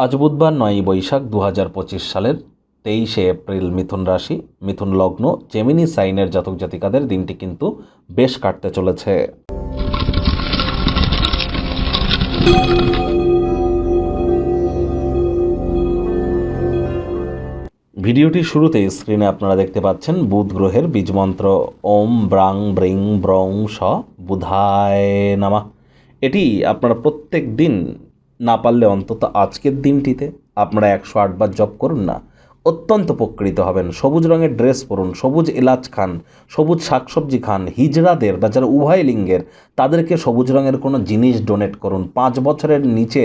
আজ বুধবার 9ই বৈশাখ 2025 সালের 23শে এপ্রিল মিথুন রাশি, মিথুন লগ্ন, জেমিনি সাইনের জাতক জাতিকাদের দিনটি কিন্তু বেশ কাটতে চলেছে। ভিডিওটির শুরুতেই স্ক্রিনে আপনারা দেখতে পাচ্ছেন বুধ গ্রহের বীজমন্ত্র ওম ব্রাং ব্রিং ব্রং স বুধায় নামা। এটি আপনারা প্রত্যেক দিন, না পারলে অন্তত আজকের দিনটিতে আপনারা 108 বার জপ করুন না, অত্যন্ত উপকৃত হবেন। সবুজ রঙের ড্রেস পরুন, সবুজ এলাচ খান, সবুজ শাকসবজি খান। হিজড়াদের বা যারা উভয় লিঙ্গের তাদেরকে সবুজ রঙের কোনো জিনিস ডোনেট করুন। 5 বছরের নিচে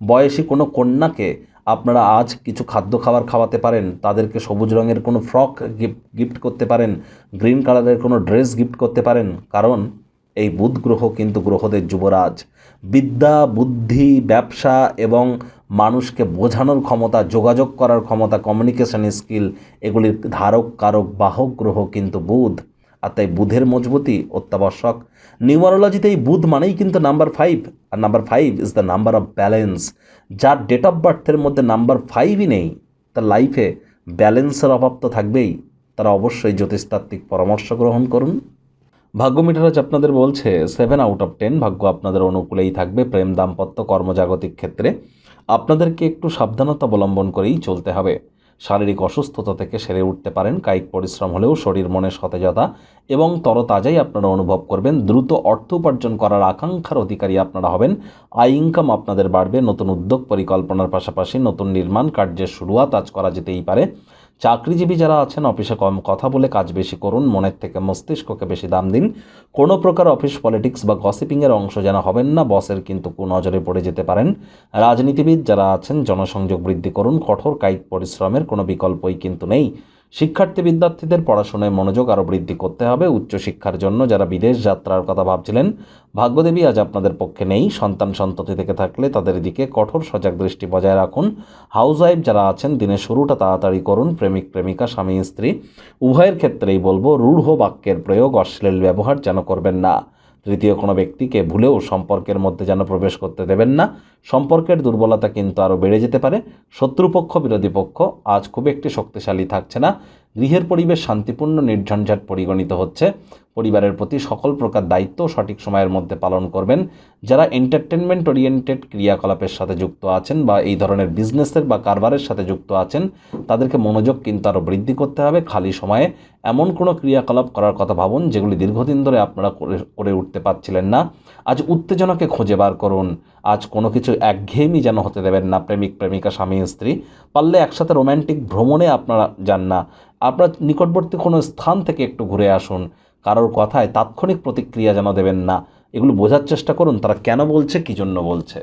বয়সী কোনো কন্যাকে আপনারা আজ কিছু খাদ্য খাওয়াতে পারেন, তাদেরকে সবুজ রঙের কোনো ফ্রক গিফট করতে পারেন, গ্রিন কালারের কোনো ড্রেস গিফট করতে পারেন। কারণ এই বুধ গ্রহ কিন্তু গ্রহদের যুবরাজ। বিদ্যা, বুদ্ধি, ব্যবসা এবং মানুষকে বোঝানোর ক্ষমতা, যোগাযোগ করার ক্ষমতা, কমিউনিকেশন স্কিল, এগুলির ধারক কারক বাহক গ্রহ কিন্তু বুধ। আর তাই বুধের মজবুতি অত্যাবশ্যক। নিউমারোলজিতে এই বুধ মানেই কিন্তু নাম্বার 5, আর number 5 is the number of balance. যার ডেট অফ বার্থের মধ্যে নাম্বার 5ই নেই, তার লাইফে ব্যালেন্সের অভাব তো থাকবেই। তারা অবশ্যই জ্যোতিষতাত্ত্বিক পরামর্শ গ্রহণ করুন। ভাগ্য মিটার আজ আপনাদের বলছে 7 আউট অফ 10। ভাগ্য আপনাদের অনুকূলেই থাকবে। প্রেম, দাম্পত্য, কর্মজাগতিক ক্ষেত্রে আপনাদেরকে একটু সাবধানতা অবলম্বন করেই চলতে হবে। শারীরিক অসুস্থতা থেকে সেরে উঠতে পারেন। কায়িক পরিশ্রম হলেও শরীর মনে সতেজতা এবং তরতাজাই আপনারা অনুভব করবেন। দ্রুত অর্থ উপার্জন করার আকাঙ্ক্ষার অধিকারী আপনারা হবেন। আয় ইনকাম আপনাদের বাড়বে। নতুন উদ্যোগ পরিকল্পনার পাশাপাশি নতুন নির্মাণ কার্যের শুরুয়াত আজ করা যেতেই পারে। চাকরিজীবী যারা আছেন অফিসে কম কথা বলে কাজ বেশি করুন। মনের থেকে মস্তিষ্ককে বেশি দাম দিন। কোনো প্রকার অফিস পলিটিক্স বা গসিপিংয়ের অংশ যেন হবেন না, বসের কিন্তু কুনজরে পড়ে যেতে পারেন। রাজনীতিবিদ যারা আছেন জনসংযোগ বৃদ্ধি করুন। কঠোর কায়িক পরিশ্রমের কোনো বিকল্পই কিন্তু নেই। শিক্ষার্থী বিদ্যার্থীদের পড়াশোনায় মনোযোগ আরও বৃদ্ধি করতে হবে। উচ্চশিক্ষার জন্য যারা বিদেশ যাত্রার কথা ভাবছিলেন, ভাগ্যদেবী আজ আপনাদের পক্ষে নেই। সন্তান সন্ততি থেকে থাকলে তাদের দিকে কঠোর সজাগ দৃষ্টি বজায় রাখুন। হাউসওয়াইফ যারা আছেন দিনের শুরুটা তাড়াতাড়ি করুন। প্রেমিক প্রেমিকা, স্বামী স্ত্রী উভয়ের ক্ষেত্রেই বলবো রূঢ় বাক্যের প্রয়োগ, অশ্লীল ব্যবহার যেন করবেন না। তৃতীয় কোনো ব্যক্তিকে ভুলেও সম্পর্কের মধ্যে যেন প্রবেশ করতে দেবেন না। সম্পর্কের দুর্বলতা কিন্তু আরও বেড়ে যেতে পারে। শত্রুপক্ষ, বিরোধী পক্ষ আজ খুব একটি শক্তিশালী থাকছে না। গৃহের পরিবেশ শান্তিপূর্ণ, নির্ঝঞ্ঝাট পরিগণিত হচ্ছে। পরিবারের প্রতি সকল প্রকার দায়িত্ব সঠিক সময়ের মধ্যে পালন করবেন। যারা এন্টারটেনমেন্ট ওরিয়েন্টেড ক্রিয়াকলাপের সাথে যুক্ত আছেন বা এই ধরনের বিজনেসের বা কারবারের সাথে যুক্ত আছেন, তাদেরকে মনোযোগ কিন্তু আরও বৃদ্ধি করতে হবে। খালি সময়ে এমন কোনো ক্রিয়াকলাপ করার কথা ভাবুন যেগুলি দীর্ঘদিন ধরে আপনারা করে উঠতে পারছিলেন না। আজ উত্তেজনাকে খুঁজে বার করুন। আজ কোনো কিছু একঘেয়েমি যেন হতে দেবেন না। প্রেমিক প্রেমিকা, স্বামী স্ত্রী পারলে একসাথে রোম্যান্টিক ভ্রমণে আপনারা যান না। আপনার নিকটবর্তী কোনো স্থান থেকে একটু ঘুরে আসুন। কারোর কথায় তাৎক্ষণিক প্রতিক্রিয়া যেন দেবেন না। এগুলো বোঝার চেষ্টা করুন তারা কেন বলছে, কী জন্য বলছে।